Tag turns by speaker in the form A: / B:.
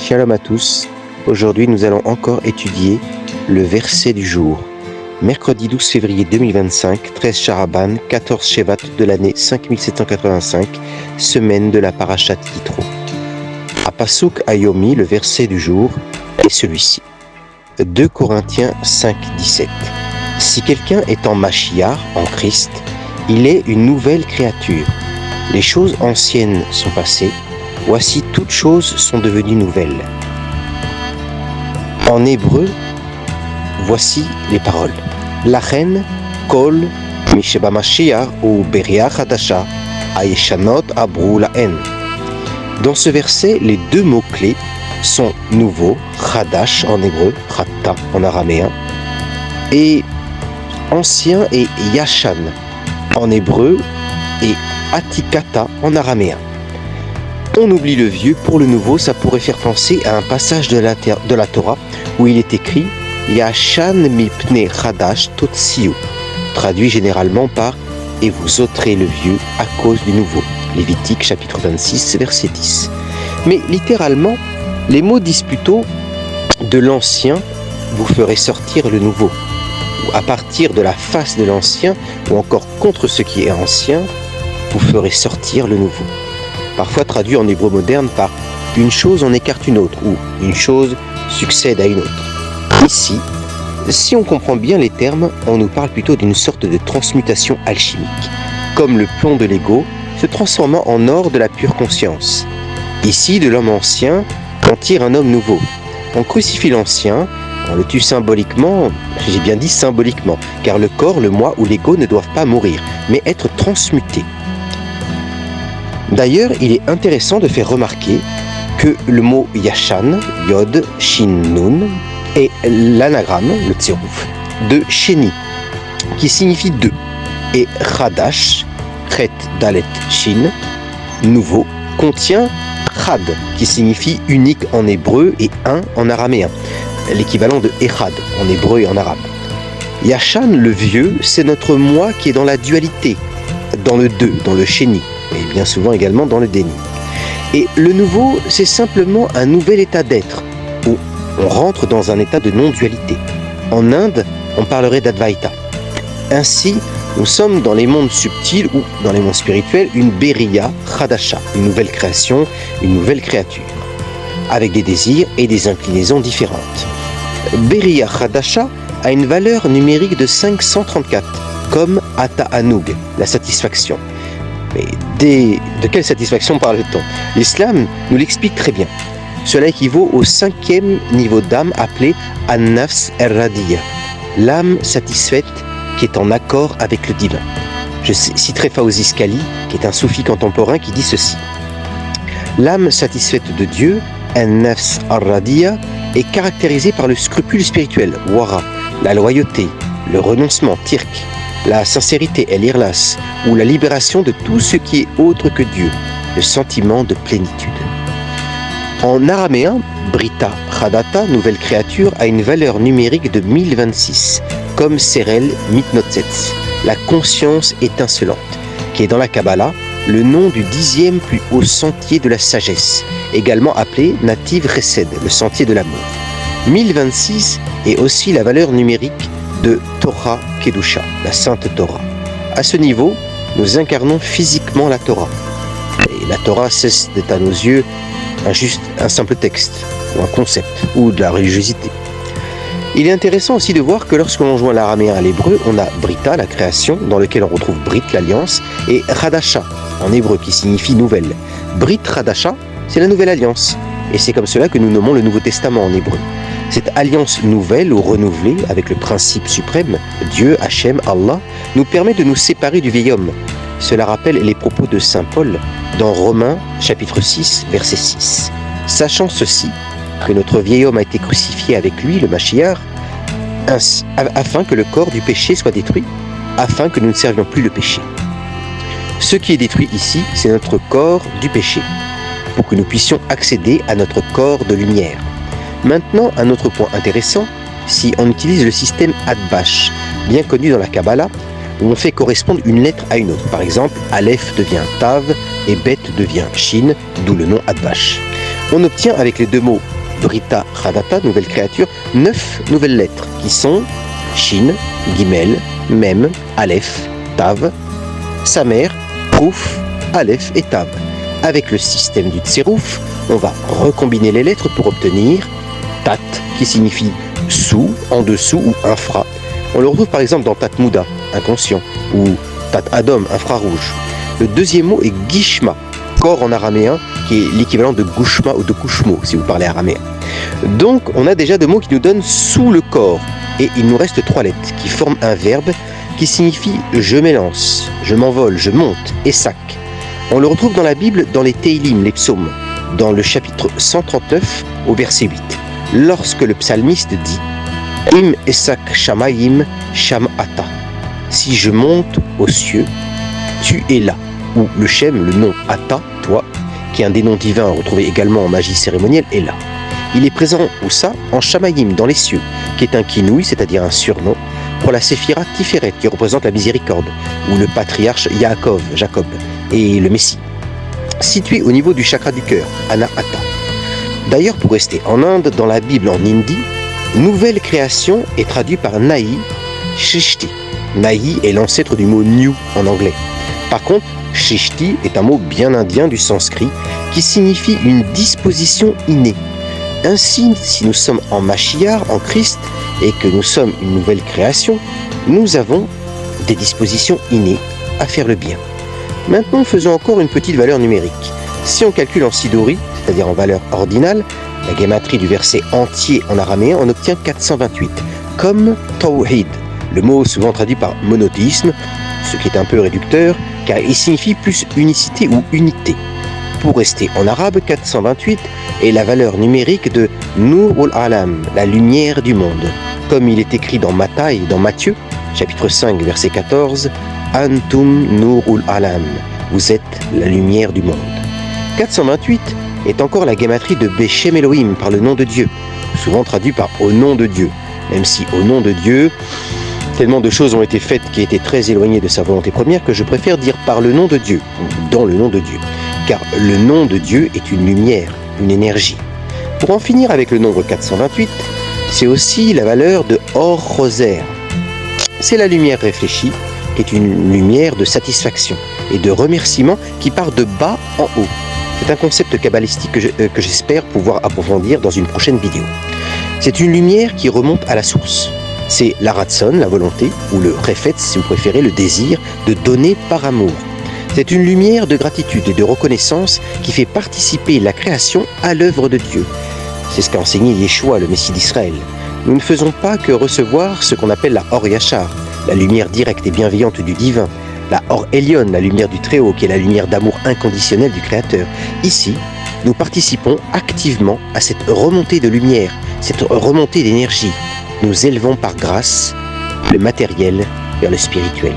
A: Shalom à tous. Aujourd'hui, nous allons encore étudier le verset du jour. Mercredi 12 février 2025, 13 Sharaban, 14 Shevat de l'année 5785, semaine de la Parashat Yitro. À Pasuk Ayomi, le verset du jour est celui-ci. 2 Corinthiens 5, 17. Si quelqu'un est en Mashiach, en Christ, il est une nouvelle créature. Les choses anciennes sont passées, voici toutes choses sont devenues nouvelles. En hébreu, voici les paroles. Lachen kol misheba Mashiach ou Beriach Hadasha ayeshanot abru lahen. Dans ce verset, les deux mots-clés sont nouveau, Chadash en hébreu, Chatta en araméen, et ancien et Yashan en hébreu et Atikata en araméen. On oublie le vieux pour le nouveau, ça pourrait faire penser à un passage de la Torah où il est écrit Yashan mipne Chadash totsiu, traduit généralement par et vous ôterez le vieux à cause du nouveau. Lévitique chapitre 26 verset 10. Mais littéralement, les mots disent plutôt de l'ancien vous ferez sortir le nouveau, ou à partir de la face de l'ancien, ou encore contre ce qui est ancien, vous ferez sortir le nouveau. Parfois traduit en hébreu moderne par une chose en écarte une autre, ou une chose succède à une autre. Ici, si on comprend bien les termes, on nous parle plutôt d'une sorte de transmutation alchimique, comme le plomb de l'ego se transformant en or de la pure conscience. Ici, de l'homme ancien, on tire un homme nouveau. On crucifie l'ancien, on le tue symboliquement, j'ai bien dit symboliquement, car le corps, le moi ou l'ego ne doivent pas mourir, mais être transmutés. D'ailleurs, il est intéressant de faire remarquer que le mot Yashan, Yod, Shin, Nun, est l'anagramme, le tsirouf, de Sheni, qui signifie deux, et Chadash, Chet, Dalet, Shin, nouveau, contient Chad, qui signifie unique en hébreu et un en araméen, l'équivalent de Echad en hébreu et en arabe. Yashan, le vieux, c'est notre moi qui est dans la dualité, dans le deux, dans le Sheni, et bien souvent également dans le déni. Et le nouveau, c'est simplement un nouvel état d'être, où on rentre dans un état de non-dualité. En Inde, on parlerait d'Advaita. Ainsi, nous sommes dans les mondes subtils ou dans les mondes spirituels une Beriya Chadasha, une nouvelle création, une nouvelle créature, avec des désirs et des inclinaisons différentes. Beriya Chadasha a une valeur numérique de 534, comme Ata Anug, la satisfaction. Mais de quelle satisfaction parle-t-on? L'islam nous l'explique très bien. Cela équivaut au 5e niveau d'âme appelé An-Nafs Er-Radiyya, l'âme satisfaite qui est en accord avec le divin. Je citerai Fawzi Skali, qui est un soufi contemporain, qui dit ceci. L'âme satisfaite de Dieu, An-Nafs Er-Radiyya, est caractérisée par le scrupule spirituel, Wara, la loyauté, le renoncement, Tirk, la sincérité, El-Irlas, ou la libération de tout ce qui est autre que Dieu, le sentiment de plénitude. En araméen, Brita Chadata, nouvelle créature, a une valeur numérique de 1026, comme Serel Mitnotzetz, la conscience étincelante, qui est dans la Kabbalah le nom du 10e plus haut sentier de la sagesse, également appelé Nativ Chesed, le sentier de l'amour. 1026 est aussi la valeur numérique de Torah Kedusha, la sainte Torah. À ce niveau, nous incarnons physiquement la Torah. Et la Torah cesse d'être à nos yeux un simple texte, ou un concept, ou de la religiosité. Il est intéressant aussi de voir que lorsque l'on joint l'araméen à l'hébreu, on a Brita, la création, dans lequel on retrouve Brit, l'alliance, et Chadasha, en hébreu, qui signifie nouvelle. Brit Chadasha, c'est la nouvelle alliance. Et c'est comme cela que nous nommons le Nouveau Testament en hébreu. Cette alliance nouvelle ou renouvelée avec le principe suprême, Dieu, Hachem, Allah, nous permet de nous séparer du vieil homme. Cela rappelle les propos de saint Paul dans Romains chapitre 6, verset 6. Sachant ceci, que notre vieil homme a été crucifié avec lui, le Mashiach, afin que le corps du péché soit détruit, afin que nous ne servions plus le péché. Ce qui est détruit ici, c'est notre corps du péché, pour que nous puissions accéder à notre corps de lumière. Maintenant, un autre point intéressant, si on utilise le système Adbash, bien connu dans la Kabbalah, où on fait correspondre une lettre à une autre. Par exemple, Aleph devient Tav et Bet devient Shin, d'où le nom Adbash. On obtient avec les deux mots Brita Khadata, nouvelle créature, 9 nouvelles lettres qui sont Shin, Gimel, Mem, Aleph, Tav, Samer, Rouf, Aleph et Tav. Avec le système du Tserouf, on va recombiner les lettres pour obtenir Tat, qui signifie sous, en dessous ou infra. On le retrouve par exemple dans Tat Mouda, inconscient, ou Tat Adom, infrarouge. Le deuxième mot est Gishma, corps en araméen, qui est l'équivalent de Gushma ou de Kushmo, si vous parlez araméen. Donc, on a déjà deux mots qui nous donnent sous le corps. Et il nous reste 3 lettres qui forment un verbe qui signifie je m'élance, je m'envole, je monte, et sac. On le retrouve dans la Bible, dans les Teilim, les psaumes, dans le chapitre 139 au verset 8. Lorsque le psalmiste dit Im esak shamayim shamata, si je monte aux cieux, tu es là. Ou le Shem, le nom Ata, toi, qui est un des noms divins retrouvé également en magie cérémonielle, est là. Il est présent, où ça, en Shamayim, dans les cieux, qui est un kinouï, c'est-à-dire un surnom, pour la Séphira Tiferet, qui représente la miséricorde, ou le patriarche Yaakov, Jacob, et le Messie. Situé au niveau du chakra du cœur, Anahata. D'ailleurs, pour rester en Inde, dans la Bible en hindi, nouvelle création est traduit par Nahi Shrishti. Nahi est l'ancêtre du mot new en anglais. Par contre, Shrishti est un mot bien indien du sanskrit qui signifie une disposition innée. Ainsi, si nous sommes en Mashiach, en Christ, et que nous sommes une nouvelle création, nous avons des dispositions innées à faire le bien. Maintenant, faisons encore une petite valeur numérique. Si on calcule en sidori, c'est-à-dire en valeur ordinale, la gématrie du verset entier en araméen, on obtient 428, comme Tawhid, le mot souvent traduit par monothéisme, ce qui est un peu réducteur, car il signifie plus unicité ou unité. Pour rester en arabe, 428 est la valeur numérique de Nur al-Alam, la lumière du monde. Comme il est écrit dans Matthaï, dans Matthieu, chapitre 5, verset 14, Antum Nur al-Alam, vous êtes la lumière du monde. 428 est encore la gématrie de Beshem Elohim, par le nom de Dieu, souvent traduit par au nom de Dieu, même si au nom de Dieu, tellement de choses ont été faites qui étaient très éloignées de sa volonté première que je préfère dire par le nom de Dieu, ou dans le nom de Dieu. Car le nom de Dieu est une lumière, une énergie. Pour en finir avec le nombre 428, c'est aussi la valeur de Or Rosaire. C'est la lumière réfléchie, qui est une lumière de satisfaction et de remerciement qui part de bas en haut. C'est un concept kabbalistique que j'espère pouvoir approfondir dans une prochaine vidéo. C'est une lumière qui remonte à la source. C'est la ratson, la volonté, ou le refet, si vous préférez, le désir de donner par amour. C'est une lumière de gratitude et de reconnaissance qui fait participer la création à l'œuvre de Dieu. C'est ce qu'a enseigné Yeshua, le Messie d'Israël. Nous ne faisons pas que recevoir ce qu'on appelle la Or Yachar, la lumière directe et bienveillante du divin, la Or Elyon, la lumière du Très-Haut, qui est la lumière d'amour inconditionnel du Créateur. Ici, nous participons activement à cette remontée de lumière, cette remontée d'énergie. Nous élevons par grâce le matériel vers le spirituel.